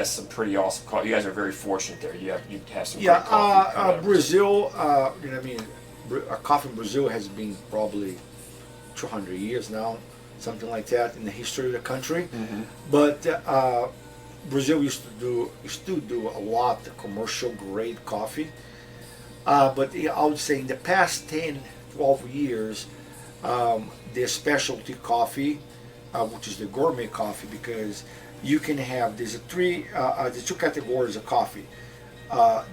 That's some pretty awesome coffee. You guys are very fortunate there. You have some Yeah, great coffee. coming out of Brazil, coffee in Brazil has been probably 200 years now, something like that in the history of the country. Mhm. But Brazil used to do a lot of commercial grade coffee. But yeah, I would say in the past 10, 12 years, the specialty coffee, which is the gourmet coffee, because you can have there's two categories of coffee.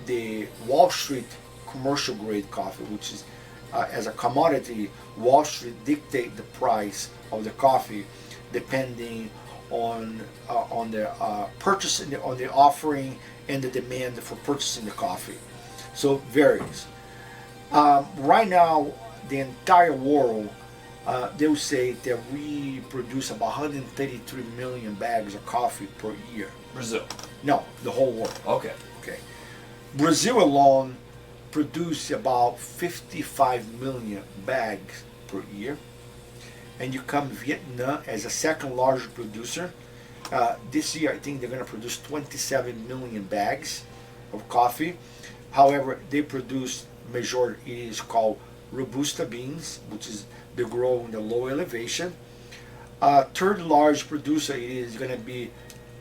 The Wall Street commercial grade coffee, which is as a commodity, Wall Street dictate the price of the coffee depending on the purchasing, on the offering and the demand for purchasing the coffee. So it varies. Right now, the entire world, they will say that we produce about 133 million bags of coffee per year. Brazil. No, the whole world. Okay. Okay. Brazil alone produces about 55 million bags per year. And you come Vietnam as a second largest producer. This year, I think they're going to produce 27 million bags of coffee. However, they produce majority, it is called Robusta beans, which is they grow in the low elevation. Third large producer it is going to be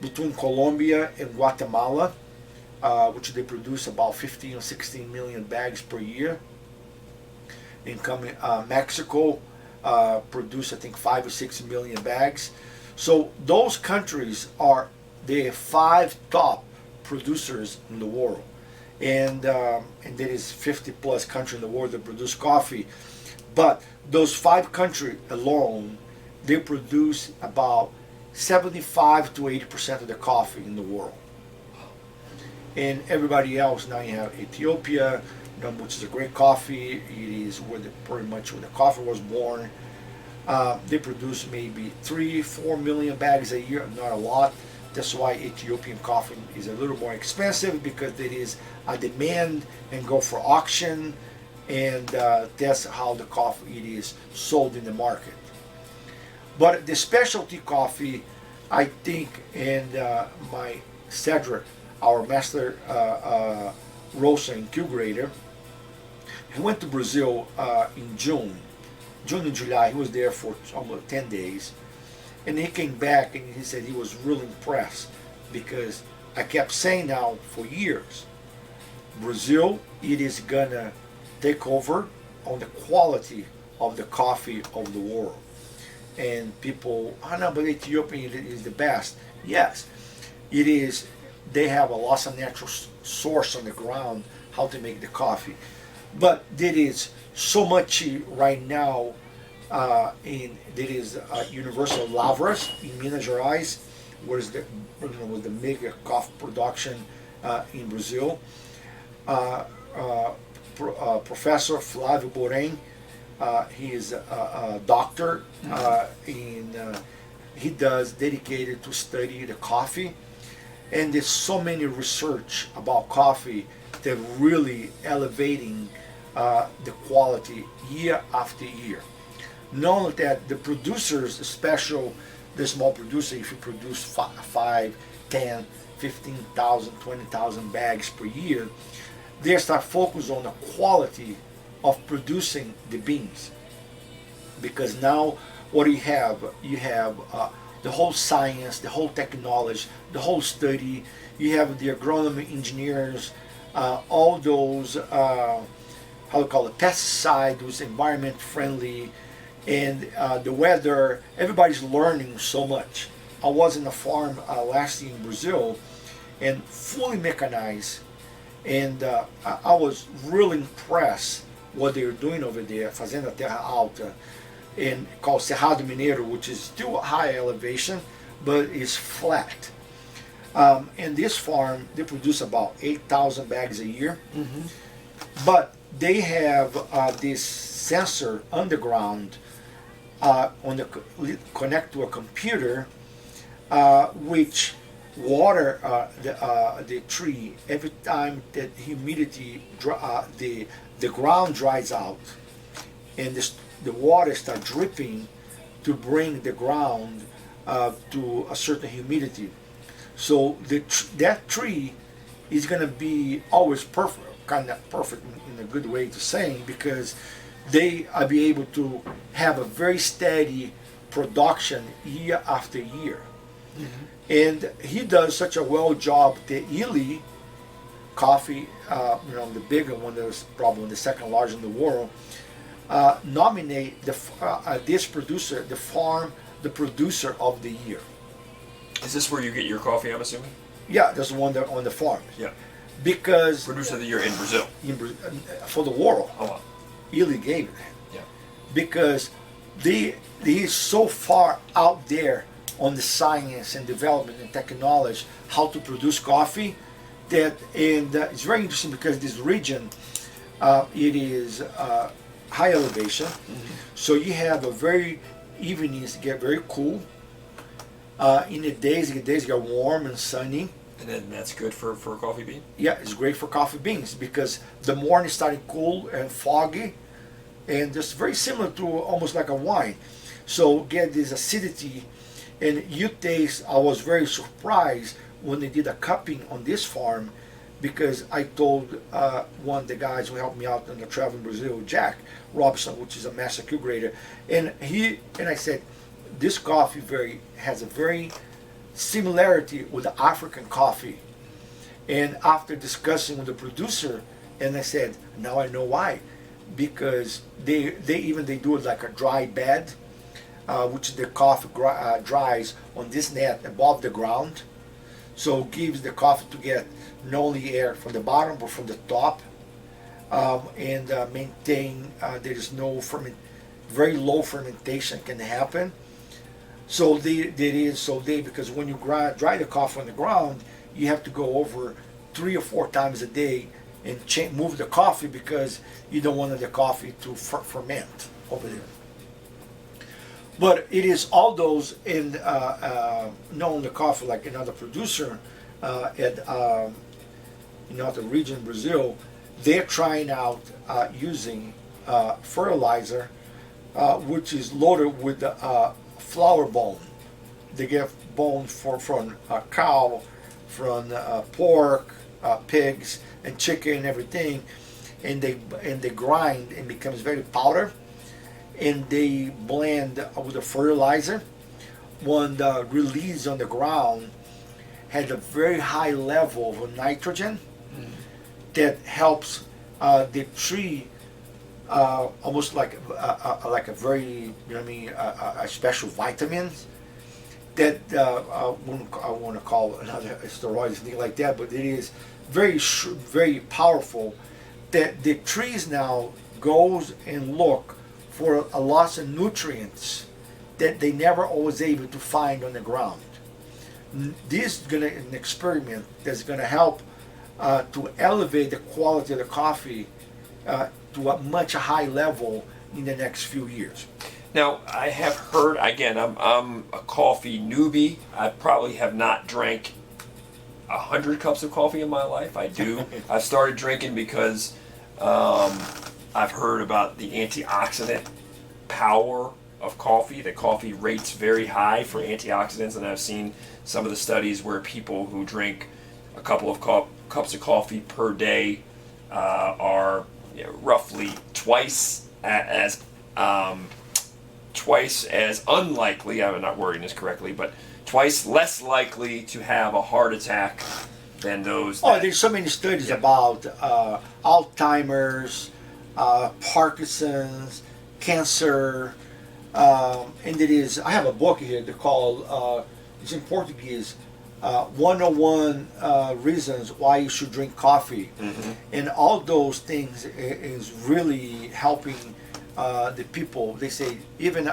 between Colombia and Guatemala, which they produce about 15 or 16 million bags per year. And Mexico produce I think 5 or 6 million bags. So those countries are the 5 top producers in the world. And there is 50 plus countries in the world that produce coffee. But those 5 countries alone, they produce about 75 to 80% of the coffee in the world. And everybody else, now you have Ethiopia, which is a great coffee. It is pretty much where the coffee was born. They produce maybe 3-4 million bags a year, not a lot. That's why Ethiopian coffee is a little more expensive, because there is a demand and go for auction, and that's how the coffee it is sold in the market. But the specialty coffee, I think, and my Cedric, our master roaster and curator, he went to Brazil in June and July. He was there for almost 10 days. And he came back and he said he was really impressed, because I kept saying now for years, Brazil, it is gonna take over on the quality of the coffee of the world. And people, oh no, but Ethiopia is the best. Yes, it is. They have a lot of natural source on the ground how to make the coffee. But there is so much right now. There is University of Lavras in Minas Gerais, where is was the mega coffee production in Brazil. Professor Flávio Borém, he is a doctor, he does dedicated to study the coffee, and there's so many research about coffee that really elevating the quality year after year. Not only that, the producers, especially the small producer, if you produce 5, 10, 15,000, 20,000 bags per year, they start focused on the quality of producing the beans. Because now what you have the whole science, the whole technology, the whole study, you have the agronomy engineers, all those, how to call it, pesticide, those environment friendly, and the weather, everybody's learning so much. I was in a farm last year in Brazil, and fully mechanized, and I was really impressed what they were doing over there, Fazenda Terra Alta, and called Cerrado Mineiro, which is still high elevation, but is flat. And this farm, they produce about 8,000 bags a year, but they have this sensor underground connect to a computer, which water the tree every time that humidity the ground dries out, and the water start dripping to bring the ground to a certain humidity. So that tree is gonna be always perfect, kind of perfect in a good way to saying, because they are be able to have a very steady production year after year. And he does such a well job. The Ely coffee, the bigger one, that's probably the second largest in the world, nominate this producer, the producer of the year. Is this where you get your coffee, I'm assuming? Yeah, there's one that on the farm. Yeah. Because Producer of the year in Brazil. For the world, Oh, wow. Ely gave it. Yeah. Because he's so far out there on the science and development and technology how to produce coffee that, and it's very interesting because this region, it is high elevation, so you have a very evenings get very cool. In the days get warm and sunny. And then that's good for a coffee bean? Yeah, it's great for coffee beans because the morning starting cool and foggy, and just very similar to almost like a wine. So get this acidity, and you taste. I was very surprised when they did a cupping on this farm, because I told one of the guys who helped me out on the travel in Brazil, Jack Robson, which is a master Q grader, and I said, this coffee has a very similarity with the African coffee. And after discussing with the producer, and I said, now I know why, because they do it like a dry bed, which the coffee dries on this net above the ground, so it gives the coffee to get not only air from the bottom but from the top, and maintain there is no very low fermentation can happen. So because when you dry the coffee on the ground, you have to go over 3 or 4 times a day and move the coffee, because you don't want the coffee to ferment over there. But it is all those in not only coffee, like another producer at the region Brazil, they're trying out using fertilizer, which is loaded with flour bone. They get bone from a cow, from pork, pigs, and chicken, and everything, and they grind and becomes very powder, and they blend with the fertilizer. When the release on the ground had a very high level of nitrogen that helps the tree. Almost like a very, a special vitamins that I want to call another steroids, thing like that, but it is very powerful. That the trees now goes and look for a loss of nutrients that they never always able to find on the ground. This is an experiment that's gonna help to elevate the quality of the coffee to a much high level in the next few years. Now, I have heard, again, I'm a coffee newbie. I probably have not drank 100 cups of coffee in my life. I do. I've started drinking because I've heard about the antioxidant power of coffee. The coffee rates very high for antioxidants, and I've seen some of the studies where people who drink a couple of cups of coffee per day are roughly twice as unlikely, I'm not wording this correctly, but twice less likely to have a heart attack than those. There's so many studies about Alzheimer's, Parkinson's, cancer, and it is. I have a book here called, it's in Portuguese, 101 reasons why you should drink coffee, and all those things is really helping the people. They say even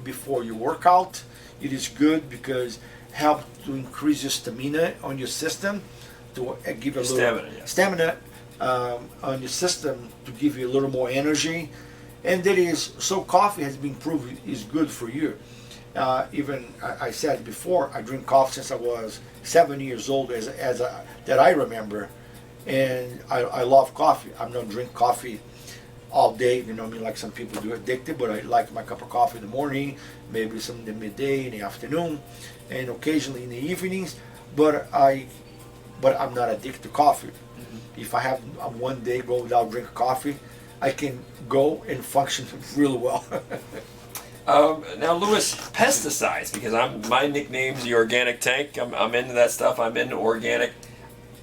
before you work out, it is good because help to increase your stamina on your system, to give you a little stamina on your system, to give you a little more energy, and that is so. Coffee has been proven is good for you. Even I said before, I drink coffee since I was 7 years old, that I remember, and I love coffee. I don't drink coffee all day. You know what I mean? Like some people do addicted, but I like my cup of coffee in the morning, maybe some in the midday, in the afternoon, and occasionally in the evenings. But I'm not addicted to coffee. If I have one day go without drinking coffee, I can go and function really well. Now, Luis, pesticides, because my nickname's the Organic Tank. I'm into that stuff. I'm into organic.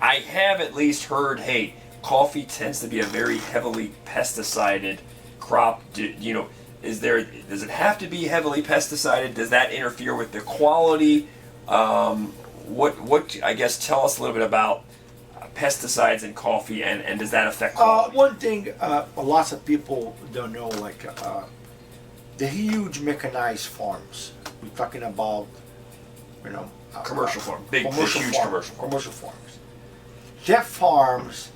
I have at least heard, hey, coffee tends to be a very heavily pesticided crop. Does it have to be heavily pesticided? Does that interfere with the quality? What I guess tell us a little bit about pesticides in coffee, and does that affect quality? One thing lots of people don't know, like the huge mechanized farms. We're talking about, Commercial farm, big, huge commercial farms. That farms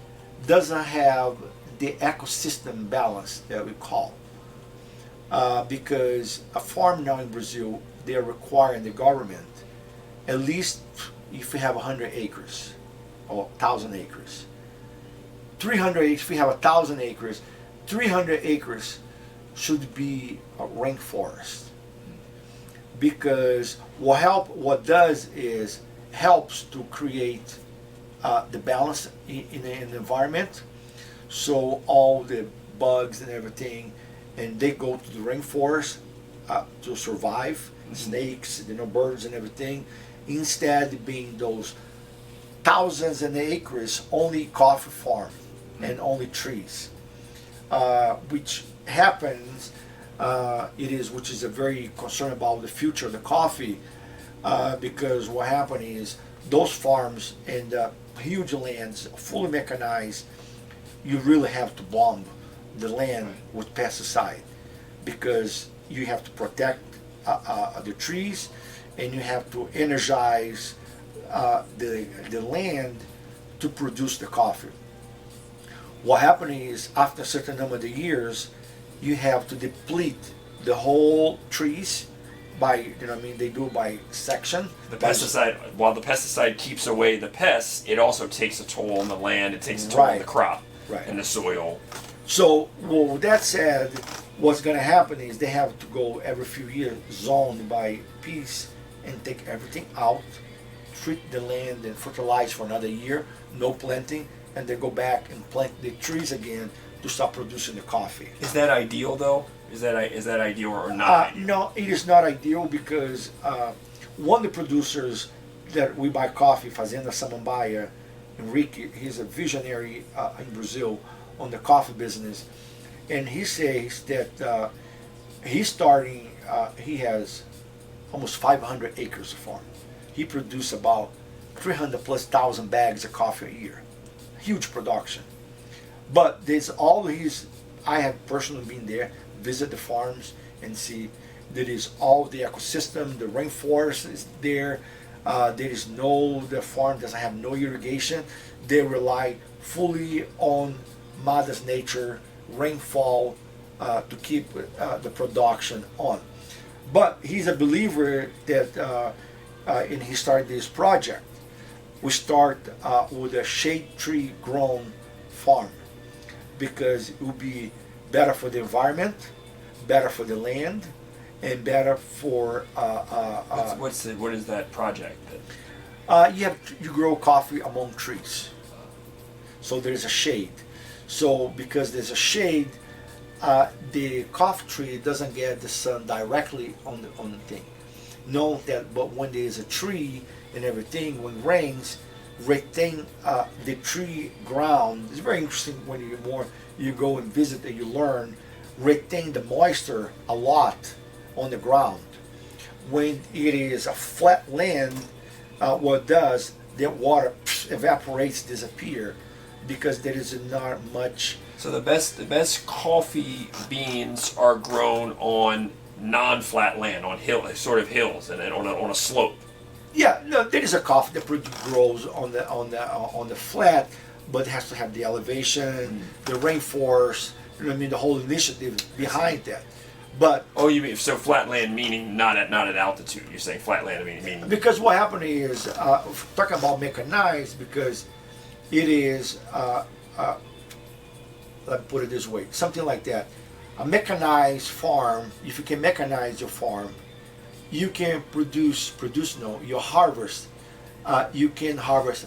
doesn't have the ecosystem balance that we call, because a farm now in Brazil, they're requiring the government, at least if we have 100 acres or 1,000 acres, 300 acres. If we have 1,000 acres, 300 acres should be a rainforest, because what does is helps to create the balance in the environment, so all the bugs and everything, and they go to the rainforest to survive, snakes, birds and everything, instead being those thousands of acres only coffee farm and only trees, which happens, which is a very concern about the future of the coffee, because what happened is those farms and huge lands, fully mechanized, you really have to bomb the land with pesticide, because you have to protect the trees, and you have to energize the land to produce the coffee. What happened is, after a certain number of years, you have to deplete the whole trees by, they do it by section. While the pesticide keeps away the pests, it also takes a toll on the land, it takes a toll on the crop and the soil. So, with that said, what's going to happen is they have to go every few years, zone by piece, and take everything out, treat the land and fertilize for another year, no planting, and then go back and plant the trees again to start producing the coffee. Is that ideal, though? Is that ideal or not? No, it is not ideal, because one of the producers that we buy coffee, Fazenda Samambaia, Enrique, he's a visionary in Brazil on the coffee business, and he says that he has almost 500 acres of farm. He produces about 300 plus thousand bags of coffee a year. Huge production. But there's I have personally been there, visit the farms and see there is all the ecosystem, the rainforest is there. The farm doesn't have no irrigation. They rely fully on Mother Nature, rainfall, to keep the production on. But he's a believer that, and he started this project. We start with a shade tree grown farm, because it will be better for the environment, better for the land, and better for what is that project? You grow coffee among trees, so there's a shade. So because there's a shade, the coffee tree doesn't get the sun directly on the thing. Know that, but when there's a tree and everything, when it rains, retain the tree ground. It's very interesting when you go and visit and you learn, retain the moisture a lot on the ground. When it is a flat land, what does, the water evaporates, disappear, because there is not much. So the best coffee beans are grown on non-flat land, on hills, and then on a slope. Yeah, no, there is a coffee that grows on the flat, but it has to have the elevation, the rainforest. The whole initiative behind that. But you mean so flat land meaning not at altitude? You're saying flat land meaning because what happened is talking about mechanized, because it is let me put it this way, something like that. A mechanized farm, if you can mechanize your farm, you can you harvest, you can harvest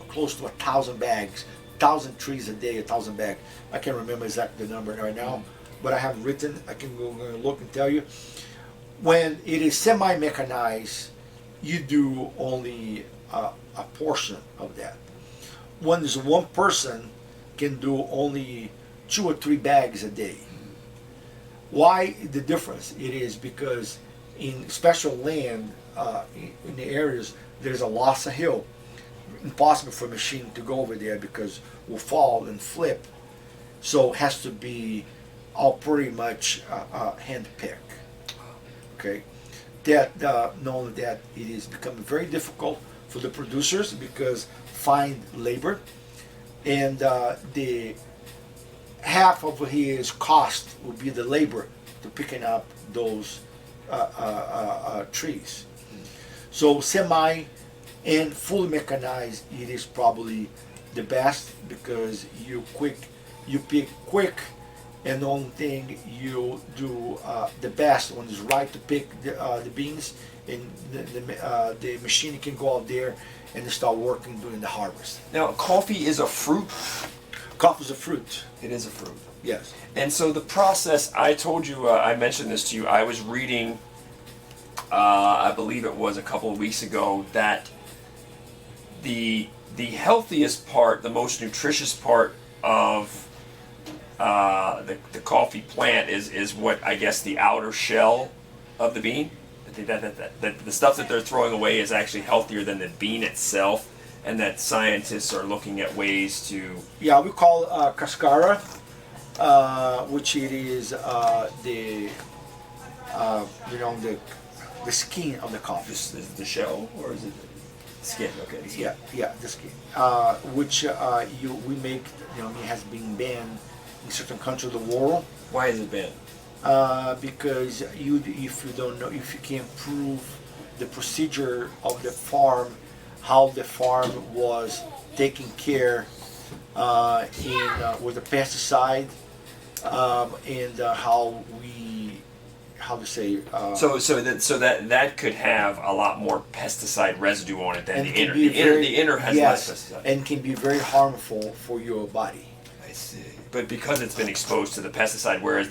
close to 1,000 bags, 1,000 trees a day, 1,000 bags. I can't remember exactly the number right now, but I have written, I can go look and tell you. When it is semi-mechanized, you do only a portion of that. When there's one person can do only 2 or 3 bags a day. Why the difference? It is because in special land, in the areas, there's a loss of hill. Impossible for a machine to go over there because it will fall and flip. So it has to be all pretty much hand pick. Okay, that knowing that it is becoming very difficult for the producers because find labor, and the half of his cost will be the labor to picking up those trees. So semi and fully mechanized, it is probably the best because you pick quick, and the only thing you do the best when it's right to pick the beans, and the machine can go out there and start working during the harvest. Now, coffee is a fruit. Coffee is a fruit. It is a fruit. Yes. And so the process, I told you, I mentioned this to you, I was reading, I believe it was a couple of weeks ago, that the healthiest part, the most nutritious part of the coffee plant is what I guess the outer shell of the bean. That the stuff that they're throwing away is actually healthier than the bean itself, and that scientists are looking at ways to. Yeah, we call cascara, which it is the the skin of the coffee. Is the shell, or is it the skin? Okay. The skin. Yeah, the skin. Which we make. It has been banned in certain countries of the world. Why is it banned? Because if you don't know, if you can't prove the procedure of the farm, how the farm was taken care with the pesticide, and so that could have a lot more pesticide residue on it than the inner. The inner has yes, less pesticide. and can be very harmful for your body. I see. But because it's been exposed to the pesticide, whereas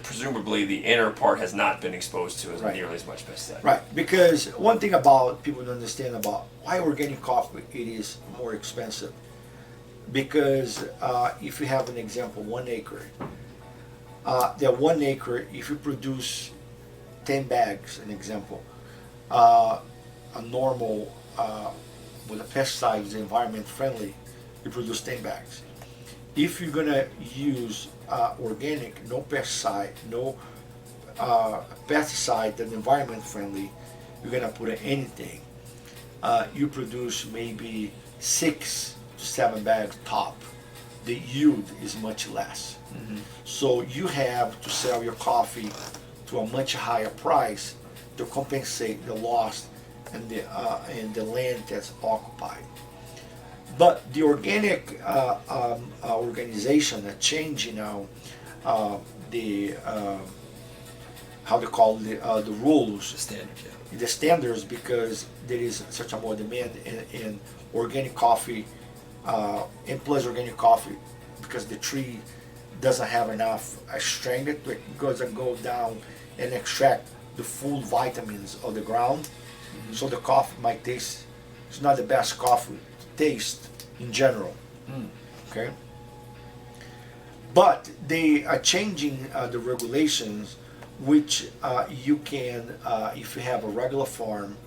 presumably the inner part has not been exposed to nearly as much pesticide. Right, because one thing about people don't understand about why organic coffee it is more expensive. Because if you have an example, 1 acre, that 1 acre, if you produce 10 bags, an example, a normal with a pesticide is environment friendly, you produce 10 bags. If you're gonna use organic, no pesticide, that's environment friendly, you're gonna put in anything. You produce maybe 6 to 7 bags top. The yield is much less. Mm-hmm. So you have to sell your coffee to a much higher price to compensate the loss and the land that's occupied. But the organic organization are changing now the how they call the rules, the standards, because there is such a more demand in organic coffee, and plus organic coffee because the tree doesn't have enough strength to go down and extract the full vitamins of the ground. Mm-hmm. So the coffee might taste, it's not the best coffee to taste in general. Okay, but they are changing the regulations, which you can, if you have a regular farm,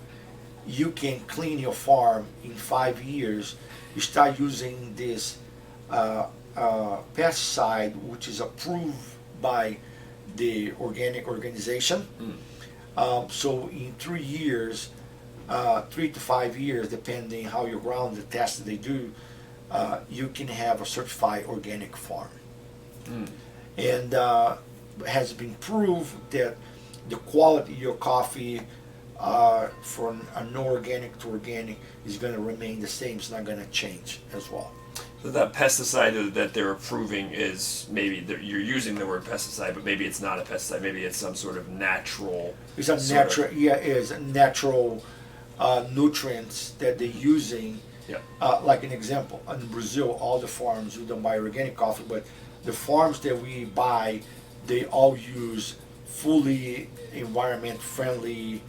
you can clean your farm in 5 years. You start using this pesticide, which is approved by the organic organization. So in 3 years, 3 to 5 years, depending how your ground, the tests they do, you can have a certified organic farm. And has been proved that the quality of your coffee from a no organic to organic is going to remain the same. It's not going to change as well. So that pesticide that they're approving is maybe you're using the word pesticide, but maybe it's not a pesticide. Maybe it's some sort of natural. It's a natural, it's natural nutrients that they're using. Yeah. Like an example, in Brazil, all the farms, we don't buy organic coffee, but the farms that we buy, they all use fully environment friendly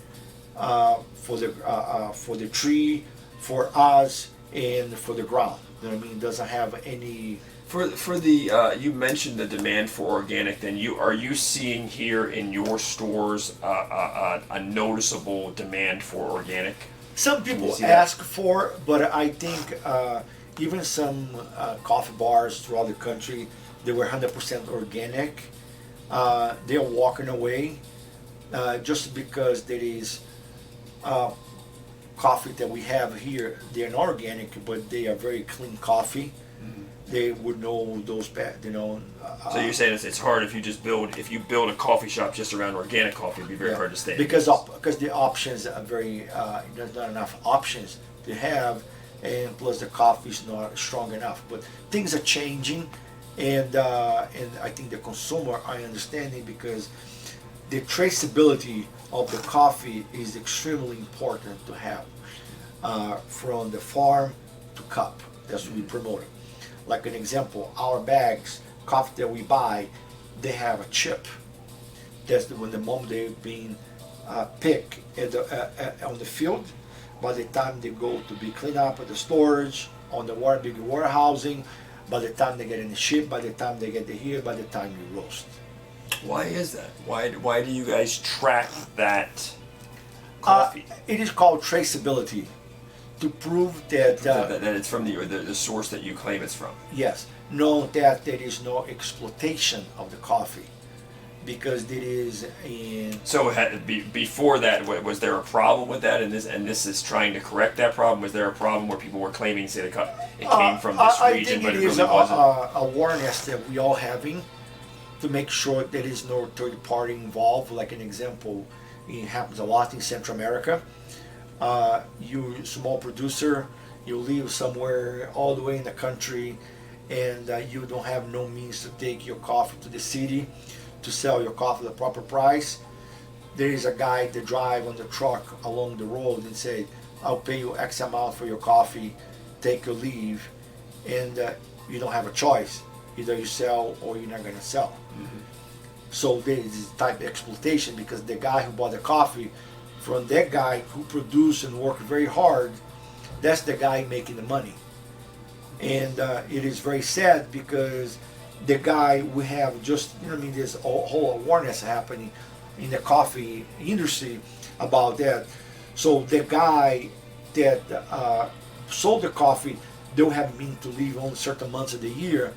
for the tree, for us, and for the ground. You know what I mean? It doesn't have any. For the you mentioned the demand for organic. Then are you seeing here in your stores a noticeable demand for organic? Some people ask for, but I think even some coffee bars throughout the country, they were 100% organic. They're walking away just because there is coffee that we have here. They're not organic, but they are very clean coffee. They would know those bad, So you're saying it's hard if you build a coffee shop just around organic coffee, it'd be very hard to stay. Because the options are very there's not enough options to have, and plus the coffee is not strong enough. But things are changing, and I think the consumer are understanding because the traceability of the coffee is extremely important to have from the farm to cup. That's what we promote it. Like an example, our bags, coffee that we buy, they have a chip. That's when the moment they're being picked on the field. By the time they go to be cleaned up at the storage, on the big warehousing, by the time they get in the ship, by the time they get here, by the time you roast. Why is that? Why do you guys track that coffee? It is called traceability. To prove that that it's from the source that you claim it's from. Yes, know that there is no exploitation of the coffee, because there is in. So before that, was there a problem with that? And this is trying to correct that problem. Was there a problem where people were claiming, say, it came from this region, but it really wasn't? Awareness that we all having to make sure there is no third party involved. Like an example, it happens a lot in Central America. You small producer, you live somewhere all the way in the country, and you don't have no means to take your coffee to the city to sell your coffee at the proper price. There is a guy that drive on the truck along the road and say, I'll pay you X amount for your coffee, take your leave, and you don't have a choice. Either you sell or you're not going to sell. Mm-hmm. So there is this type of exploitation, because the guy who bought the coffee from that guy who produced and worked very hard, that's the guy making the money. And it is very sad, because the guy we have just, there's a whole awareness happening in the coffee industry about that. So the guy that sold the coffee don't have means to live on certain months of the year,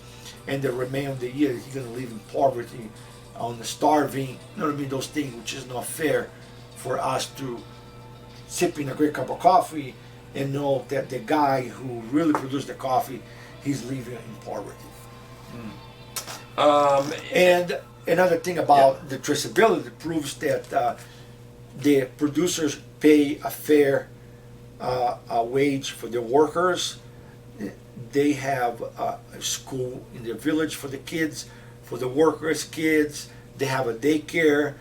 and the remainder of the year he's going to live in poverty, on the starving, those things, which is not fair for us to sip in a great cup of coffee and know that the guy who really produced the coffee, he's living in poverty. And another thing about the traceability proves that the producers pay a fair wage for their workers. They have a school in their village for the kids, for the workers' kids. They have a daycare.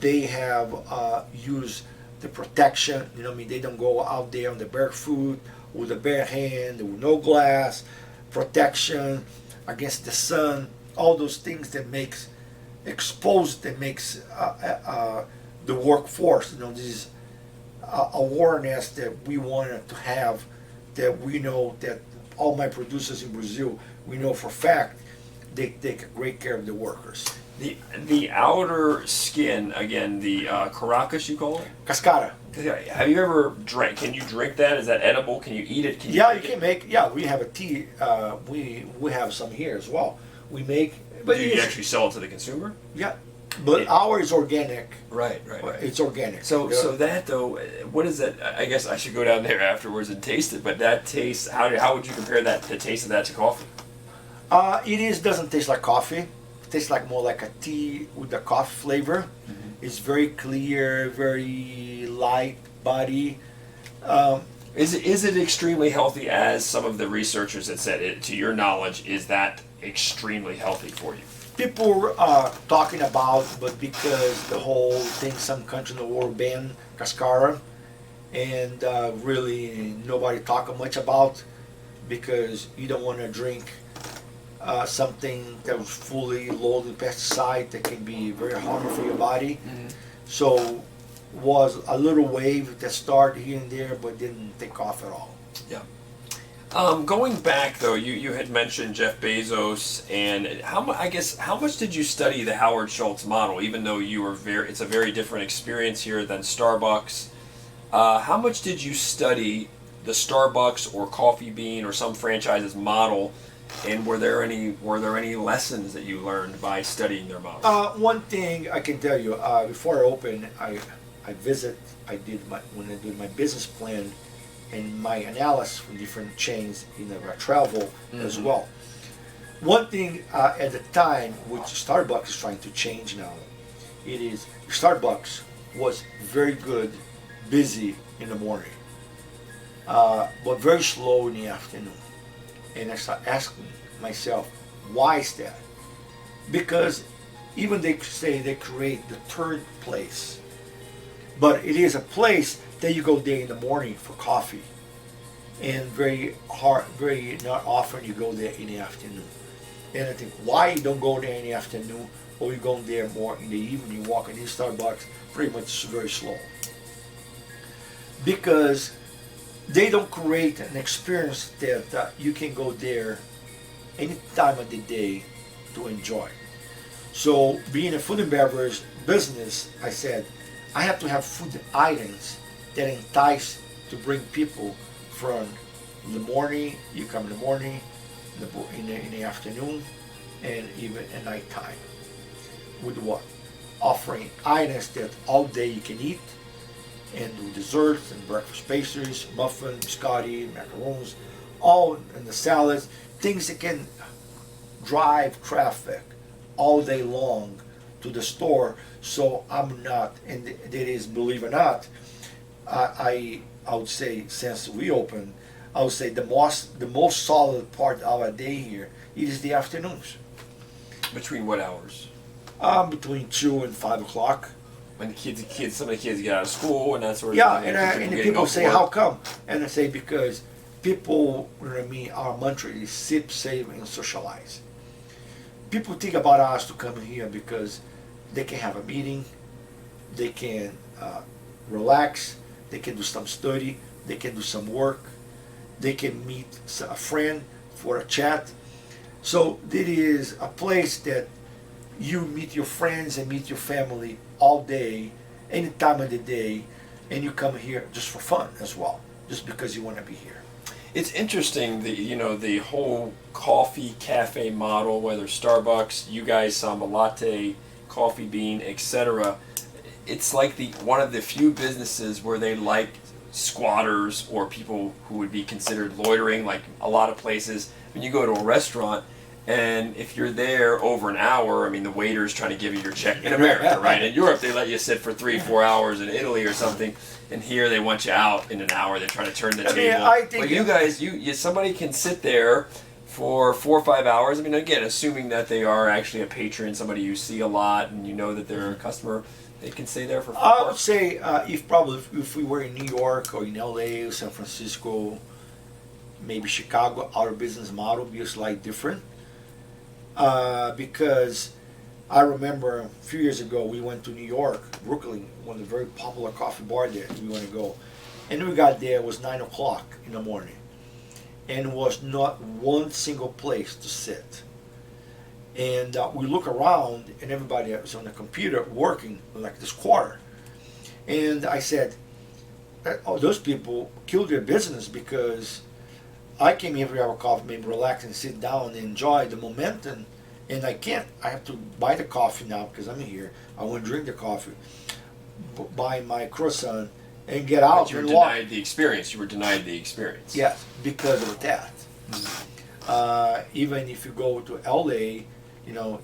They have used the protection. They don't go out there on the barefoot with a bare hand, with no glass, protection against the sun. All those things that makes exposed, that makes the workforce. This is awareness that we wanted to have. That we know that all my producers in Brazil, we know for a fact, they take great care of the workers. The outer skin, again, the caracas, you call it? Cascara. Have you ever drank? Can you drink that? Is that edible? Can you eat it? You can make. Yeah, we have a tea. We have some here as well. We make. But do you actually sell it to the consumer? Yeah, but ours is organic. Right. It's organic. So that though, what is that? I guess I should go down there afterwards and taste it. But that taste, how would you compare the taste of that to coffee? It doesn't taste like coffee. It tastes more like a tea with the coffee flavor. Mm-hmm. It's very clear, very light body. Is it extremely healthy, as some of the researchers had said? To your knowledge, is that extremely healthy for you? People are talking about, but because the whole thing, some country in the world banned cascara, and really nobody talking much about, because you don't want to drink something that was fully loaded with pesticide that can be very harmful for your body. So was a little wave that started here and there, but didn't take off at all. Yeah. Going back though, you had mentioned Jeff Bezos, and how much did you study the Howard Schultz model? Even though it's a very different experience here than Starbucks. How much did you study the Starbucks or Coffee Bean or some franchises model, and were there any lessons that you learned by studying their model? One thing I can tell you, before I opened, when I did my business plan and my analysis from different chains in the travel as well. One thing at the time, which Starbucks is trying to change now, it is Starbucks was very good, busy in the morning, but very slow in the afternoon. And I start asking myself, why is that? Because even they say they create the third place, but it is a place that you go there in the morning for coffee, and very not often you go there in the afternoon. And I think, why you don't go there in the afternoon, or you go there more in the evening, walking in Starbucks, pretty much very slow. Because they don't create an experience that you can go there any time of the day to enjoy. So being a food and beverage business, I said, I have to have food items that entice to bring people from the morning, you come in the morning, in the afternoon, and even at night time. With what? Offering items that all day you can eat, and do desserts and breakfast pastries, muffins, biscotti, macarons, all in the salads, things that can drive traffic all day long to the store. So I'm not, and it is, believe it or not, I would say since we opened, I would say the most solid part of our day here is the afternoons. Between what hours? Between 2 and 5 o'clock. When some of the kids get out of school and that sort of Yeah, thing. and the people say, how come? And I say, because people, you know what I mean, our mantra is sip, save, and socialize. People think about us to come here because they can have a meeting, they can relax, they can do some study, they can do some work, they can meet a friend for a chat. So it is a place that you meet your friends and meet your family all day, any time of the day, and you come here just for fun as well, just because you want to be here. It's interesting that the whole coffee cafe model, whether Starbucks, you guys, Samba Latte, Coffee Bean, etc. It's like one of the few businesses where they like squatters or people who would be considered loitering. Like a lot of places, when you go to a restaurant, and if you're there over an hour, I mean, the waiter's trying to give you your check in America, right? In Europe, they let you sit for 3-4 hours. In Italy or something, and here they want you out in an hour. They're trying to turn the table. I think but you guys, somebody can sit there for 4 or 5 hours. I mean, again, assuming that they are actually a patron, somebody you see a lot, and you know that they're a customer, they can stay there for 4 I would say if we were in New York or in LA or San Francisco, maybe Chicago, our business model would be slightly different. Because I remember a few years ago we went to New York, Brooklyn, one of the very popular coffee bar there. We want to go, and we got there. It was 9 o'clock in the morning, and was not one single place to sit. And we look around, and everybody was on the computer working like this quarter. And I said, "Oh, those people killed their business because." I came here to have a coffee, maybe relax and sit down and enjoy the momentum, and I can't. I have to buy the coffee now because I'm here. I want to drink the coffee, buy my croissant, and get out But you were and walk. denied the experience. You were denied the experience. Yes, because of that. Even if you go to LA,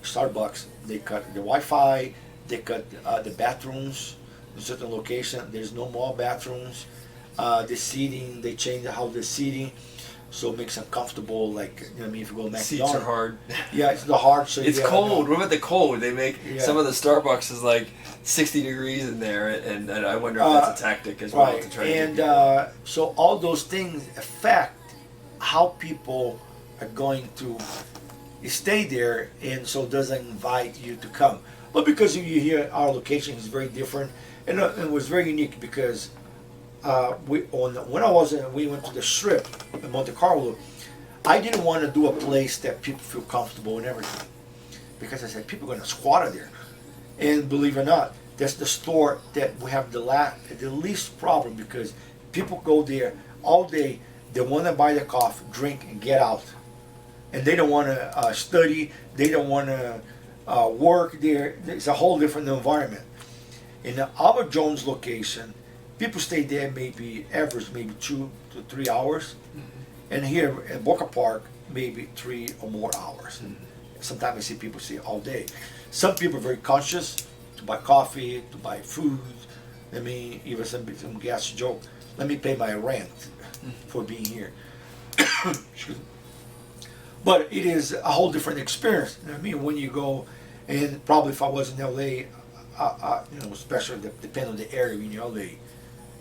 Starbucks, they cut the Wi-Fi, they cut the bathrooms. In certain location, there's no more bathrooms. The seating, they change how the seating, so it makes them comfortable. Like, you know what I mean, if you go to Seats McDonald's, are hard. yeah, it's the hard. So It's yeah, cold. What about the cold? They make Yeah. some of the Starbucks is like 60 degrees in there, and I wonder if that's a tactic as well Right, to try to and get people. so all those things affect how people are going to stay there, and so it doesn't invite you to come. But because you hear our location is very different, and it was very unique because we went to the Strip in Monte Carlo. I didn't want to do a place that people feel comfortable and everything, because I said people are going to squat there, and believe it or not, that's the store that we have the least problem, because people go there all day. They want to buy the coffee, drink, and get out, and they don't want to study. They don't want to work there. It's a whole different environment. In the Albert Jones location, people stay there maybe average maybe 2 to 3 hours, and here at Boca Park maybe 3 or more hours. Sometimes I see people stay all day. Some people are very conscious to buy coffee, to buy food. I mean, even some gas joke. Let me pay my rent for being here. Excuse me. But it is a whole different experience. I mean, when you go, and probably if I was in LA, especially depending on the area in LA,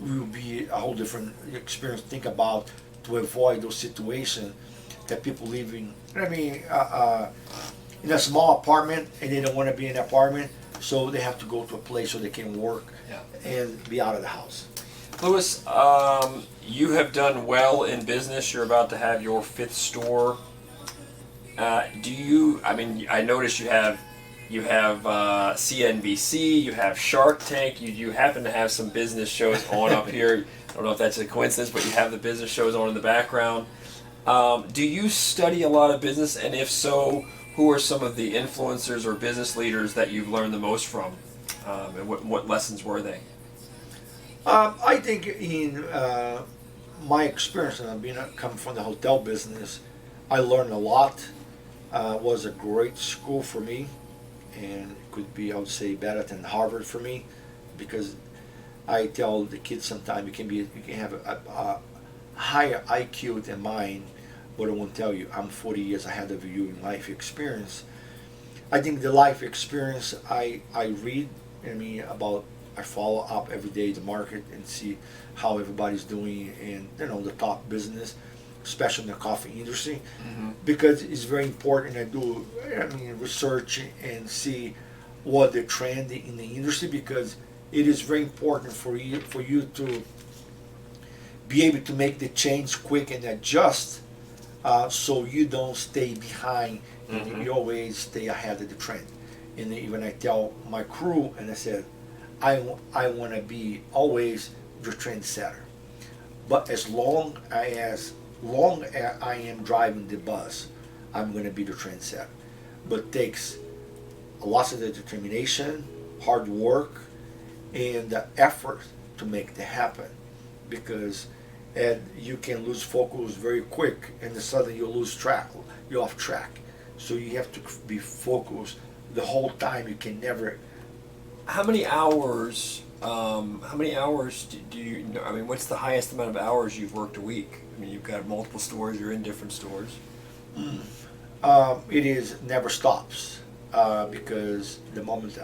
it will be a whole different experience. Think about to avoid those situations that people living. I mean, in a small apartment, and they don't want to be in an apartment, so they have to go to a place where they can work and be out of the house. Luis, you have done well in business. You're about to have your 5th store. I noticed you have CNBC, you have Shark Tank, you happen to have some business shows on up here. I don't know if that's a coincidence, but you have the business shows on in the background. Do you study a lot of business, and if so, who are some of the influencers or business leaders that you've learned the most from, and what lessons were they? I think in my experience, and coming from the hotel business, I learned a lot. Was a great school for me, and it could be, I would say, better than Harvard for me, because I tell the kids sometimes you can have a higher IQ than mine, but I won't tell you I'm 40 years ahead of you in life experience. I think the life experience I read, I follow up every day the market and see how everybody's doing, and the top business, especially in the coffee industry, because it's very important. I do research and see what the trend in the industry, because it is very important for you to be able to make the change quick and adjust, so you don't stay behind, and you always stay ahead of the trend. And even I tell my crew, and I said, I want to be always the trendsetter, but as long as I am driving the bus, I'm going to be the trendsetter. But it takes a lot of the determination, hard work, and the effort to make that happen, because you can lose focus very quick, and then suddenly you lose track, you're off track. So you have to be focused the whole time. You can never. How many hours do you? What's the highest amount of hours you've worked a week? You've got multiple stores. You're in different stores. It never stops, because the moment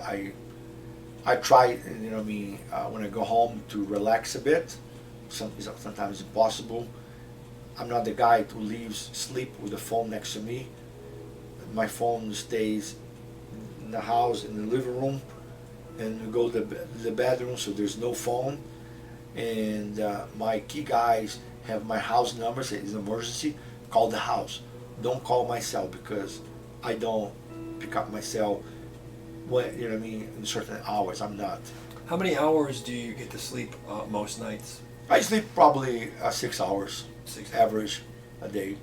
I try, when I go home to relax a bit, sometimes impossible. I'm not the guy who leaves sleep with the phone next to me. My phone stays in the house, in the living room, and we go to the bedroom, so there's no phone. And my key guys have my house number. Say it's an emergency, call the house. Don't call my cell, because I don't pick up my cell when in certain hours. I'm not. How many hours do you get to sleep most nights? I sleep probably 6 hours, 6 average a day.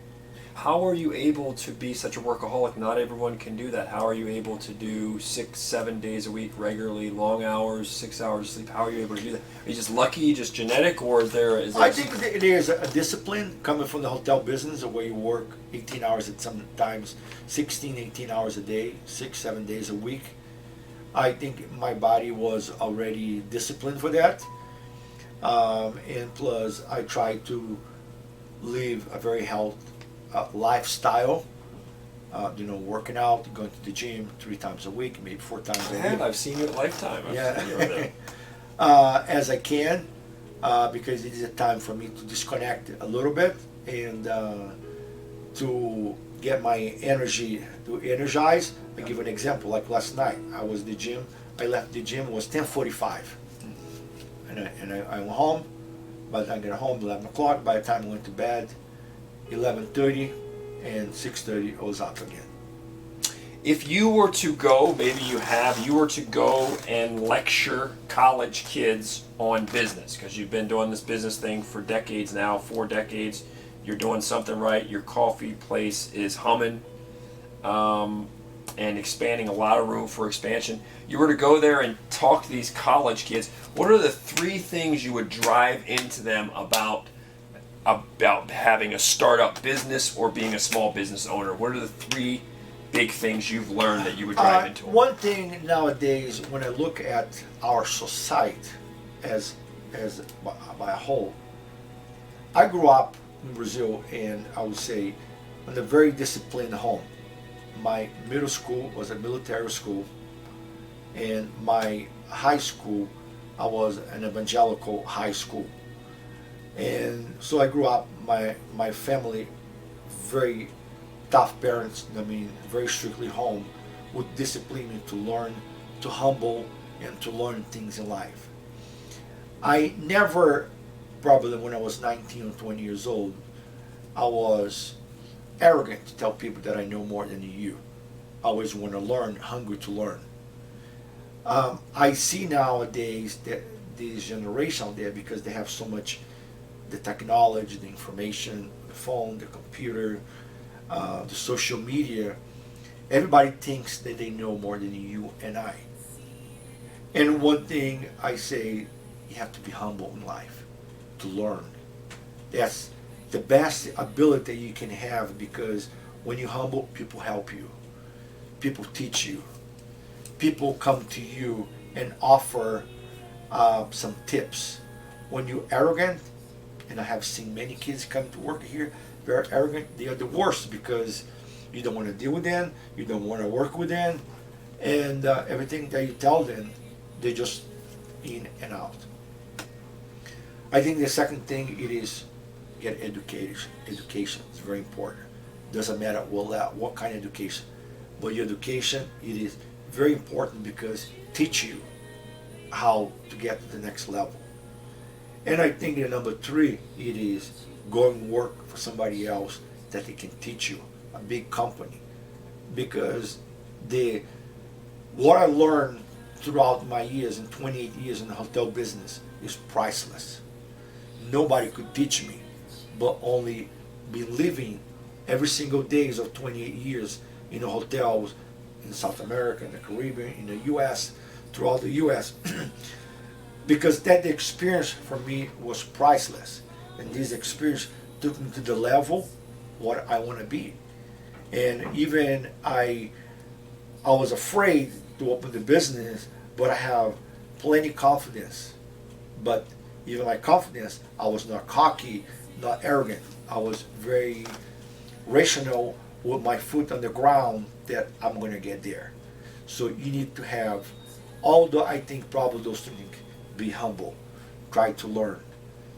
How are you able to be such a workaholic? Not everyone can do that. How are you able to do 6-7 days a week regularly, long hours, 6 hours of sleep? How are you able to do that? Are you just lucky, just genetic, or is there? I think it is a discipline coming from the hotel business, where you work 18 hours at sometimes 16, 18 hours a day, 6-7 days a week. I think my body was already disciplined for that. And plus I try to live a very healthy lifestyle. Working out, going to the gym 3 times a week, maybe 4 times a week. I've seen you at Lifetime. I've seen you over there. As I can, because it is a time for me to disconnect a little bit and to get my energy to energize. I give an example. Like last night, I was at the gym. I left the gym. It was 10:45, and I went home. By the time I got home, 11 o'clock. By the time I went to bed, 11:30, and 6:30, I was up again. If you were to go, maybe you were to go and lecture college kids on business, because you've been doing this business thing for decades now, 4 decades. You're doing something right. Your coffee place is humming and expanding, a lot of room for expansion. You were to go there and talk to these college kids. What are the 3 things you would drive into them about having a startup business or being a small business owner? What are the 3 big things you've learned that you would drive into them? One thing nowadays, when I look at our society as by a whole, I grew up in Brazil, and I would say in a very disciplined home. My middle school was a military school, and my high school, I was an evangelical high school. And so I grew up, my family, very tough parents, very strictly home, would discipline me to learn, to humble, and to learn things in life. I never, probably when I was 19 or 20 years old, I was arrogant to tell people that I know more than you. I always want to learn, hungry to learn. I see nowadays that this generation out there, because they have so much, the technology, the information, the phone, the computer, the social media, everybody thinks that they know more than you and I. And one thing I say, you have to be humble in life to learn. That's the best ability you can have, because when you're humble, people help you. People teach you. People come to you and offer some tips. When you're arrogant, and I have seen many kids come to work here, very arrogant, they are the worst, because you don't want to deal with them, you don't want to work with them, and everything that you tell them, they just in and out. I think the second thing, it is get education. Education is very important. Doesn't matter what kind of education, but your education, it is very important, because teach you how to get to the next level. And I think that number 3, it is going work for somebody else that they can teach you, a big company, because what I learned throughout my years, in 28 years in the hotel business, is priceless. Nobody could teach me, but only be living every single days of 28 years in the hotels in South America, in the Caribbean, in the U.S., throughout the U.S. Because that experience for me was priceless, and this experience took me to the level what I want to be. And even I was afraid to open the business, but I have plenty confidence. But even my confidence, I was not cocky, not arrogant. I was very rational with my foot on the ground that I'm going to get there. So you need to have, although I think probably those things, be humble, try to learn.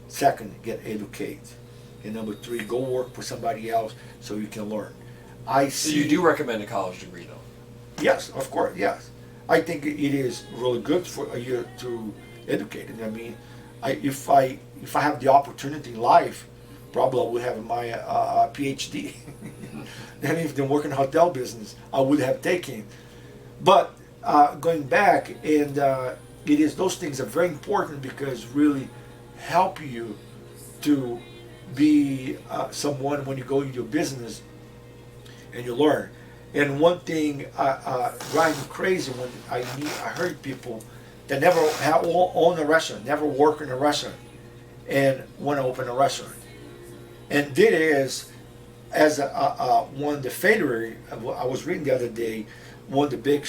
Second, get educated. And number 3, go work for somebody else so you can learn. So you do recommend a college degree, though? Yes, of course, yes. I think it is really good for you to educate. And I mean, if I have the opportunity in life, probably I would have my PhD. Then if they work in the hotel business, I would have taken. But going back, and it is, those things are very important, because really help you to be someone when you go into your business and you learn. And one thing drives me crazy when I heard people that never own a restaurant, never work in a restaurant, and want to open a restaurant. And that is, as one of the failure, I was reading the other day, one of the big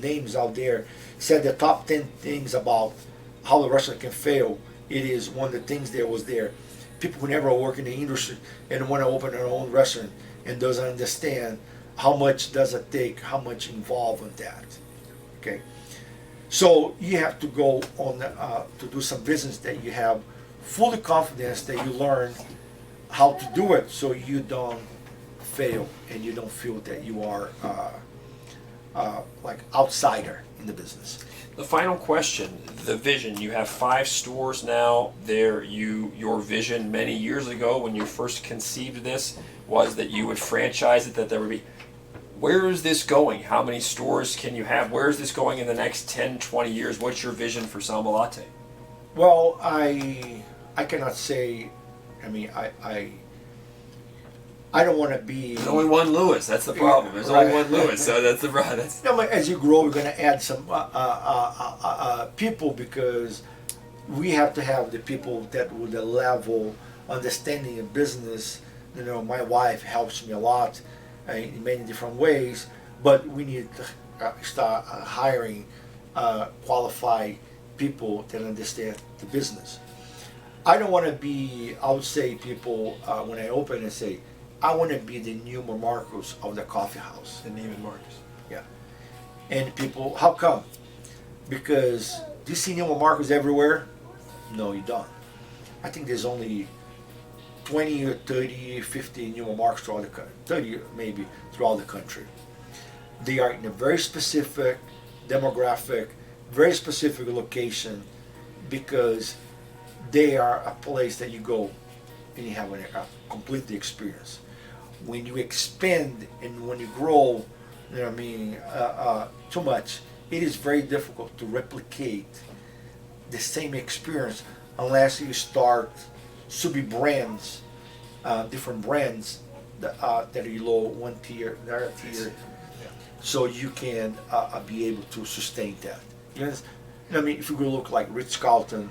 names out there said the top 10 things about how the restaurant can fail. It is one of the things that was there. People who never work in the industry and want to open their own restaurant and doesn't understand how much does it take, how much involved in that. Okay, so you have to go on to do some business that you have fully confidence that you learn how to do it, so you don't fail and you don't feel that you are like outsider in the business. The final question, the vision. You have 5 stores now. Your vision many years ago when you first conceived this was that you would franchise it, that there would be. Where is this going? How many stores can you have? Where is this going in the next 10, 20 years? What's your vision for Samba Latte? Well, I cannot say. I mean, I don't want to be. There's only one Lewis. That's the problem. There's only one Lewis, so that's the problem. No, as you grow, we're going to add some people, because we have to have the people that with the level understanding of business. You know, my wife helps me a lot in many different ways, but we need to start hiring qualified people that understand the business. I don't want to be. I would say people when I open and say, I want to be the new Marcos of the coffee house. The Neiman Marcus. Yeah. And people, how come? Because do you see Neiman Marcos everywhere? No, you don't. I think there's only 20 or 30, 50 Neiman Marcos throughout the country. 30 maybe throughout the country. They are in a very specific demographic, very specific location, because they are a place that you go and you have a complete experience. When you expand and when you grow, you know what I mean, too much, it is very difficult to replicate the same experience unless you start sub-brands, different brands that are below one tier, another tier, so you can be able to sustain that. You know what I mean? If you go look like Ritz-Carlton,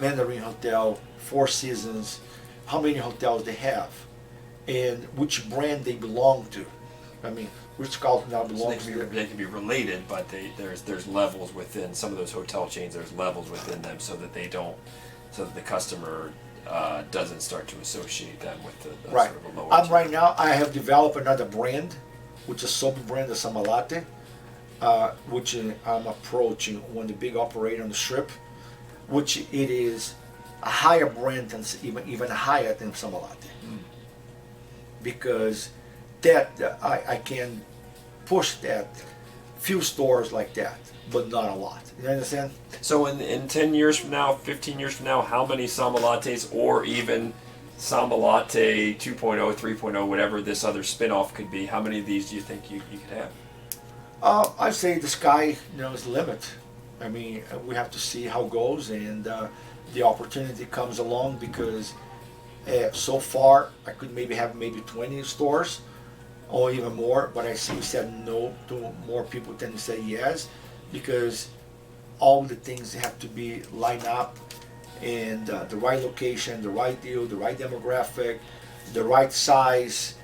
Mandarin Hotel, Four Seasons, how many hotels they have, and which brand they belong to. I mean, Ritz-Carlton now belongs to. They can be related, but there's levels within some of those hotel chains. There's levels within them, so that the customer doesn't start to associate them with the Right. sort of a lower. Right now, I have developed another brand, which is a sub-brand of Samba Latte, which I'm approaching one of the big operator on the strip, which it is a higher brand than even higher than Samba Latte. Because that I can push that few stores like that, but not a lot. You understand? So in 10 years from now, 15 years from now, how many Samba Lattes, or even Samba Latte 2.0, 3.0, whatever this other spin-off could be, how many of these do you think you could have? I say the sky, is the limit. I mean, we have to see how it goes, and the opportunity comes along, because so far I could maybe have 20 stores or even more, but I see said no to more people tend to say yes, because all the things have to be lined up, and the right location, the right deal, the right demographic, the right size,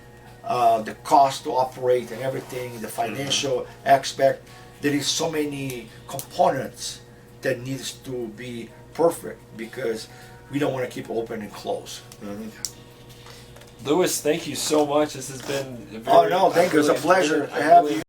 the cost to operate and everything, the financial aspect. There is so many components that needs to be perfect, because we don't want to keep open and close. You know what I mean? Louis, thank you so much. This has been Oh no, thank you. It's a pleasure to have you.